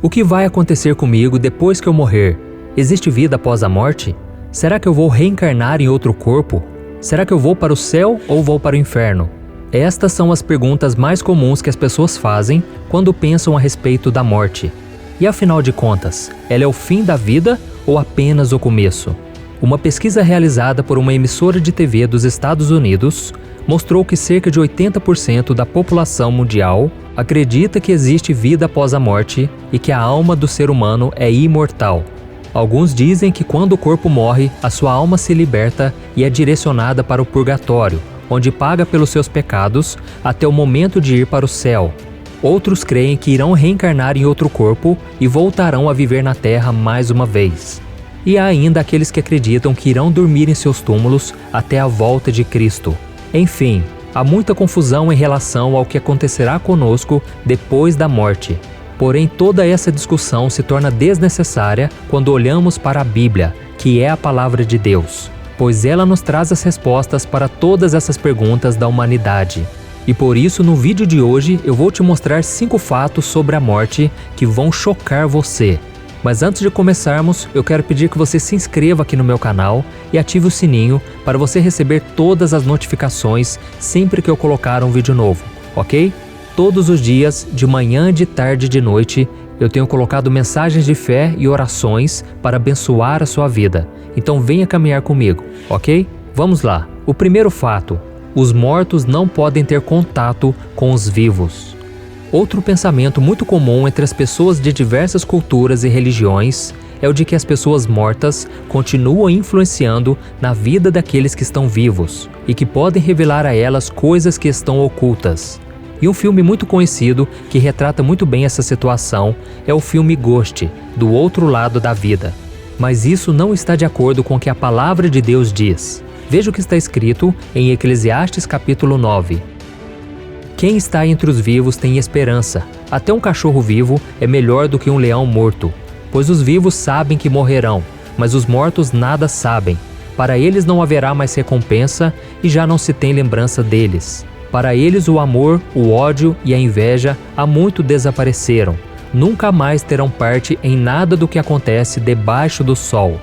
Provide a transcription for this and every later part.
O que vai acontecer comigo depois que eu morrer? Existe vida após a morte? Será que eu vou reencarnar em outro corpo? Será que eu vou para o céu ou vou para o inferno? Estas são as perguntas mais comuns que as pessoas fazem quando pensam a respeito da morte. E afinal de contas, ela é o fim da vida ou apenas o começo? Uma pesquisa realizada por uma emissora de TV dos Estados Unidos mostrou que cerca de 80% da população mundial acredita que existe vida após a morte e que a alma do ser humano é imortal. Alguns dizem que quando o corpo morre, a sua alma se liberta e é direcionada para o purgatório, onde paga pelos seus pecados até o momento de ir para o céu. Outros creem que irão reencarnar em outro corpo e voltarão a viver na Terra mais uma vez. E há ainda aqueles que acreditam que irão dormir em seus túmulos até a volta de Cristo. Enfim, há muita confusão em relação ao que acontecerá conosco depois da morte. Porém, toda essa discussão se torna desnecessária quando olhamos para a Bíblia, que é a palavra de Deus, pois ela nos traz as respostas para todas essas perguntas da humanidade. E por isso, no vídeo de hoje, eu vou te mostrar 5 fatos sobre a morte que vão chocar você. Mas antes de começarmos, eu quero pedir que você se inscreva aqui no meu canal e ative o sininho para você receber todas as notificações sempre que eu colocar um vídeo novo, ok? Todos os dias, de manhã, de tarde e de noite, eu tenho colocado mensagens de fé e orações para abençoar a sua vida. Então venha caminhar comigo, ok? Vamos lá. O primeiro fato: os mortos não podem ter contato com os vivos. Outro pensamento muito comum entre as pessoas de diversas culturas e religiões é o de que as pessoas mortas continuam influenciando na vida daqueles que estão vivos e que podem revelar a elas coisas que estão ocultas. E um filme muito conhecido que retrata muito bem essa situação é o filme Ghost, Do Outro Lado da Vida. Mas isso não está de acordo com o que a palavra de Deus diz. Veja o que está escrito em Eclesiastes capítulo 9. Quem está entre os vivos tem esperança. Até um cachorro vivo é melhor do que um leão morto. Pois os vivos sabem que morrerão, mas os mortos nada sabem. Para eles não haverá mais recompensa e já não se tem lembrança deles. Para eles o amor, o ódio e a inveja há muito desapareceram. Nunca mais terão parte em nada do que acontece debaixo do sol.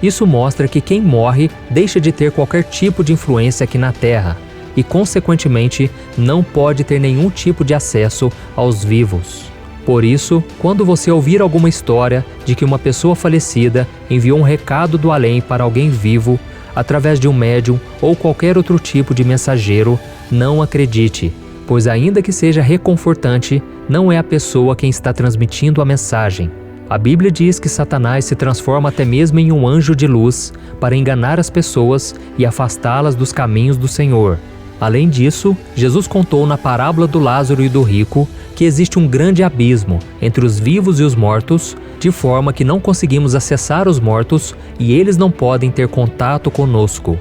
Isso mostra que quem morre deixa de ter qualquer tipo de influência aqui na Terra e, consequentemente, não pode ter nenhum tipo de acesso aos vivos. Por isso, quando você ouvir alguma história de que uma pessoa falecida enviou um recado do além para alguém vivo, através de um médium ou qualquer outro tipo de mensageiro, não acredite, pois ainda que seja reconfortante, não é a pessoa quem está transmitindo a mensagem. A Bíblia diz que Satanás se transforma até mesmo em um anjo de luz para enganar as pessoas e afastá-las dos caminhos do Senhor. Além disso, Jesus contou na parábola do Lázaro e do rico que existe um grande abismo entre os vivos e os mortos, de forma que não conseguimos acessar os mortos e eles não podem ter contato conosco.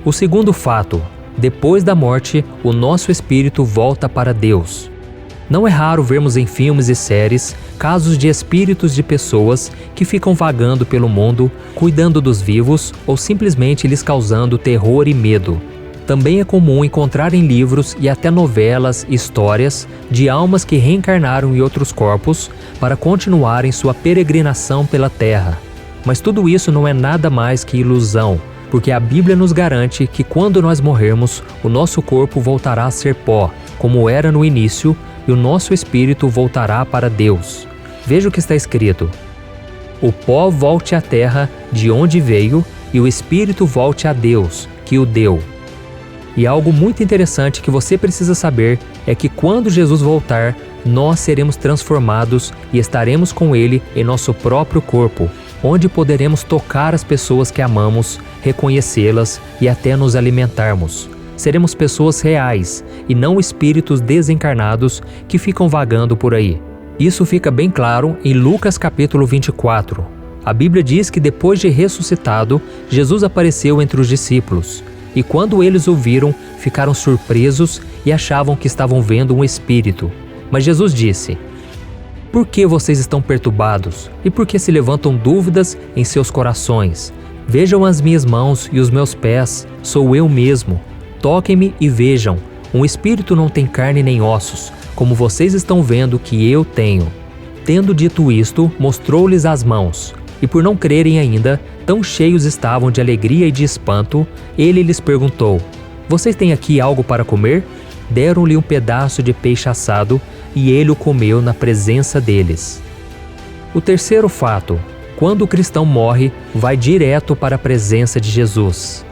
O segundo fato: depois da morte, o nosso espírito volta para Deus. Não é raro vermos em filmes e séries casos de espíritos de pessoas que ficam vagando pelo mundo, cuidando dos vivos ou simplesmente lhes causando terror e medo. Também é comum encontrar em livros e até novelas histórias de almas que reencarnaram em outros corpos para continuarem sua peregrinação pela Terra. Mas tudo isso não é nada mais que ilusão, porque a Bíblia nos garante que quando nós morrermos, o nosso corpo voltará a ser pó, como era no início, e o nosso espírito voltará para Deus. Veja o que está escrito: o pó volte à terra de onde veio, e o espírito volte a Deus, que o deu. E algo muito interessante que você precisa saber é que quando Jesus voltar, nós seremos transformados e estaremos com Ele em nosso próprio corpo, onde poderemos tocar as pessoas que amamos, reconhecê-las e até nos alimentarmos. Seremos pessoas reais e não espíritos desencarnados que ficam vagando por aí. Isso fica bem claro em Lucas capítulo 24. A Bíblia diz que depois de ressuscitado, Jesus apareceu entre os discípulos. E quando eles o viram, ficaram surpresos e achavam que estavam vendo um espírito. Mas Jesus disse: por que vocês estão perturbados? E por que se levantam dúvidas em seus corações? Vejam as minhas mãos e os meus pés, sou eu mesmo. Toquem-me e vejam, um espírito não tem carne nem ossos, como vocês estão vendo que eu tenho. Tendo dito isto, mostrou-lhes as mãos. E por não crerem ainda, tão cheios estavam de alegria e de espanto, ele lhes perguntou: Vocês têm aqui algo para comer? Deram-lhe um pedaço de peixe assado, e ele o comeu na presença deles. O terceiro fato: quando o cristão morre, vai direto para a presença de Jesus.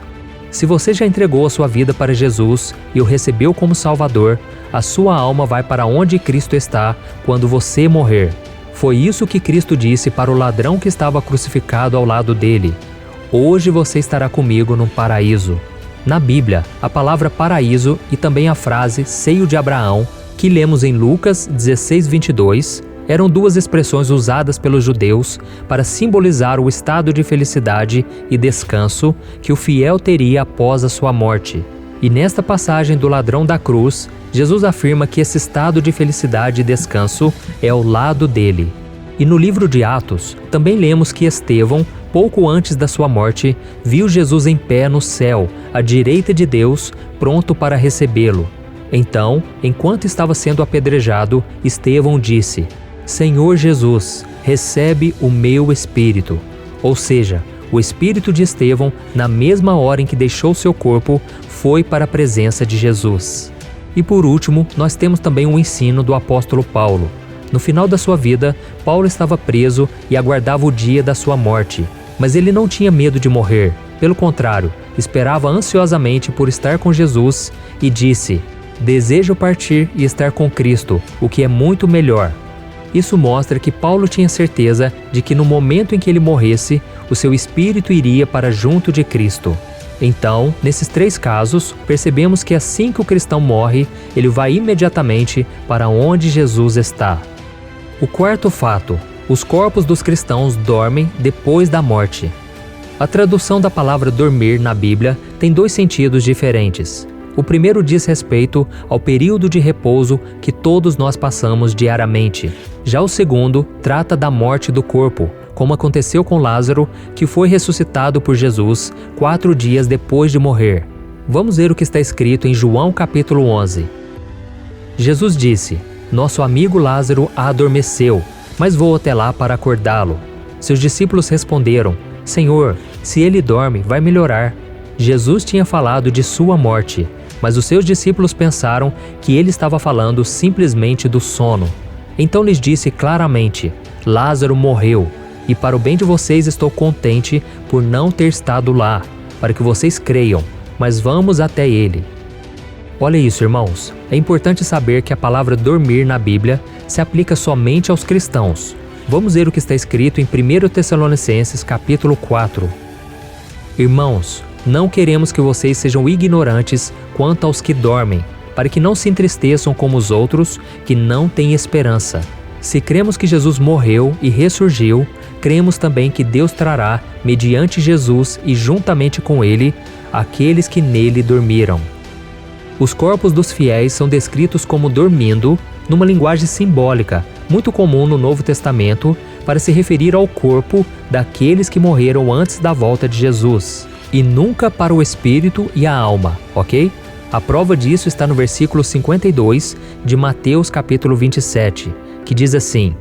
Se você já entregou a sua vida para Jesus e o recebeu como Salvador, a sua alma vai para onde Cristo está quando você morrer. Foi isso que Cristo disse para o ladrão que estava crucificado ao lado dele: Hoje você estará comigo no paraíso. Na Bíblia, a palavra paraíso e também a frase seio de Abraão, que lemos em Lucas 16:22, eram duas expressões usadas pelos judeus para simbolizar o estado de felicidade e descanso que o fiel teria após a sua morte. E nesta passagem do ladrão da cruz, Jesus afirma que esse estado de felicidade e descanso é ao lado dele. E no livro de Atos, também lemos que Estevão, pouco antes da sua morte, viu Jesus em pé no céu, à direita de Deus, pronto para recebê-lo. Então, enquanto estava sendo apedrejado, Estevão disse: Senhor Jesus, recebe o meu espírito. Ou seja, o espírito de Estevão, na mesma hora em que deixou seu corpo, foi para a presença de Jesus. E por último, nós temos também um ensino do apóstolo Paulo. No final da sua vida, Paulo estava preso e aguardava o dia da sua morte. Mas ele não tinha medo de morrer. Pelo contrário, esperava ansiosamente por estar com Jesus e disse: Desejo partir e estar com Cristo, o que é muito melhor. Isso mostra que Paulo tinha certeza de que no momento em que ele morresse, o seu espírito iria para junto de Cristo. Então, nesses três casos, percebemos que assim que o cristão morre, ele vai imediatamente para onde Jesus está. O quarto fato: os corpos dos cristãos dormem depois da morte. A tradução da palavra dormir na Bíblia tem dois sentidos diferentes. O primeiro diz respeito ao período de repouso que todos nós passamos diariamente. Já o segundo trata da morte do corpo, como aconteceu com Lázaro, que foi ressuscitado por Jesus 4 dias depois de morrer. Vamos ver o que está escrito em João capítulo 11. Jesus disse: Nosso amigo Lázaro adormeceu, mas vou até lá para acordá-lo. Seus discípulos responderam: Senhor, se ele dorme, vai melhorar. Jesus tinha falado de sua morte, mas os seus discípulos pensaram que ele estava falando simplesmente do sono. Então lhes disse claramente: Lázaro morreu, e para o bem de vocês estou contente por não ter estado lá, para que vocês creiam, mas vamos até ele. Olha isso, irmãos. É importante saber que a palavra dormir na Bíblia se aplica somente aos cristãos. Vamos ver o que está escrito em 1 Tessalonicenses capítulo 4. Irmãos, não queremos que vocês sejam ignorantes quanto aos que dormem, para que não se entristeçam como os outros que não têm esperança. Se cremos que Jesus morreu e ressurgiu, cremos também que Deus trará, mediante Jesus e juntamente com ele, aqueles que nele dormiram. Os corpos dos fiéis são descritos como dormindo, numa linguagem simbólica, muito comum no Novo Testamento, para se referir ao corpo daqueles que morreram antes da volta de Jesus, e nunca para o espírito e a alma, ok? A prova disso está no versículo 52 de Mateus capítulo 27, que diz assim: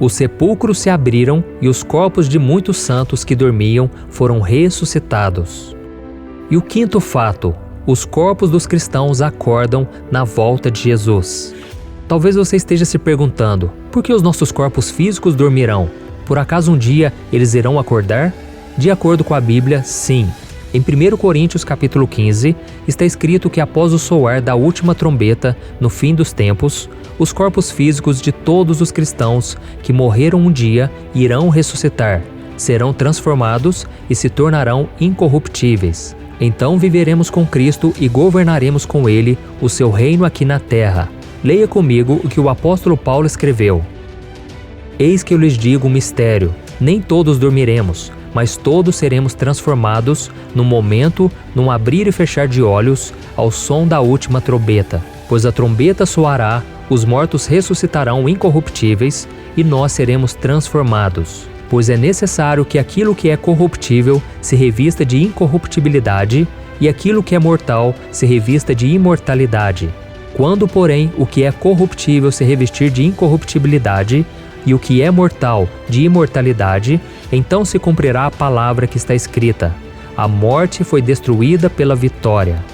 Os sepulcros se abriram e os corpos de muitos santos que dormiam foram ressuscitados. E o quinto fato: os corpos dos cristãos acordam na volta de Jesus. Talvez você esteja se perguntando: por que os nossos corpos físicos dormirão? Por acaso um dia eles irão acordar? De acordo com a Bíblia, sim. Em 1 Coríntios capítulo 15, está escrito que após o soar da última trombeta, no fim dos tempos, os corpos físicos de todos os cristãos que morreram um dia irão ressuscitar, serão transformados e se tornarão incorruptíveis. Então viveremos com Cristo e governaremos com Ele o seu reino aqui na terra. Leia comigo o que o apóstolo Paulo escreveu. Eis que eu lhes digo um mistério: nem todos dormiremos, mas todos seremos transformados num momento, num abrir e fechar de olhos, ao som da última trombeta. Pois a trombeta soará, os mortos ressuscitarão incorruptíveis e nós seremos transformados. Pois é necessário que aquilo que é corruptível se revista de incorruptibilidade e aquilo que é mortal se revista de imortalidade. Quando, porém, o que é corruptível se revestir de incorruptibilidade e o que é mortal de imortalidade, então se cumprirá a palavra que está escrita: a morte foi destruída pela vitória.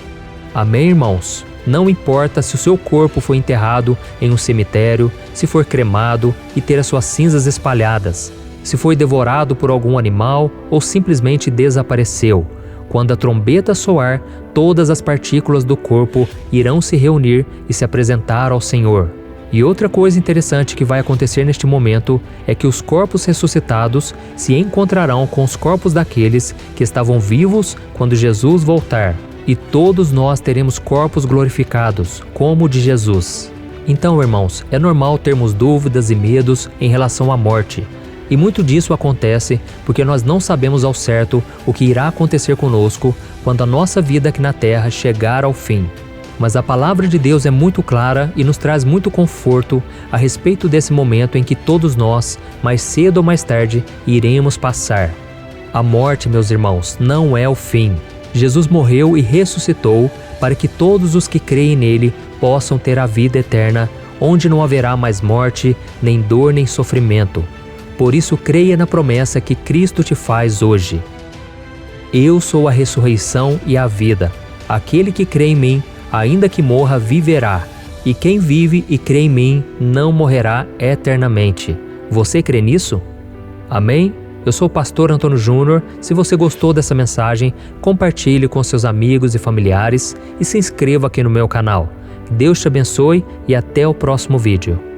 Amém, irmãos? Não importa se o seu corpo foi enterrado em um cemitério, se for cremado e ter as suas cinzas espalhadas, se foi devorado por algum animal ou simplesmente desapareceu. Quando a trombeta soar, todas as partículas do corpo irão se reunir e se apresentar ao Senhor. E outra coisa interessante que vai acontecer neste momento é que os corpos ressuscitados se encontrarão com os corpos daqueles que estavam vivos quando Jesus voltar. E todos nós teremos corpos glorificados, como o de Jesus. Então, irmãos, é normal termos dúvidas e medos em relação à morte. E muito disso acontece porque nós não sabemos ao certo o que irá acontecer conosco quando a nossa vida aqui na Terra chegar ao fim. Mas a palavra de Deus é muito clara e nos traz muito conforto a respeito desse momento em que todos nós, mais cedo ou mais tarde, iremos passar. A morte, meus irmãos, não é o fim. Jesus morreu e ressuscitou para que todos os que creem nele possam ter a vida eterna, onde não haverá mais morte, nem dor, nem sofrimento. Por isso, creia na promessa que Cristo te faz hoje. Eu sou a ressurreição e a vida. Aquele que crê em mim, ainda que morra, viverá. E quem vive e crê em mim, não morrerá eternamente. Você crê nisso? Amém? Eu sou o pastor Antônio Júnior. Se você gostou dessa mensagem, compartilhe com seus amigos e familiares e se inscreva aqui no meu canal. Deus te abençoe e até o próximo vídeo.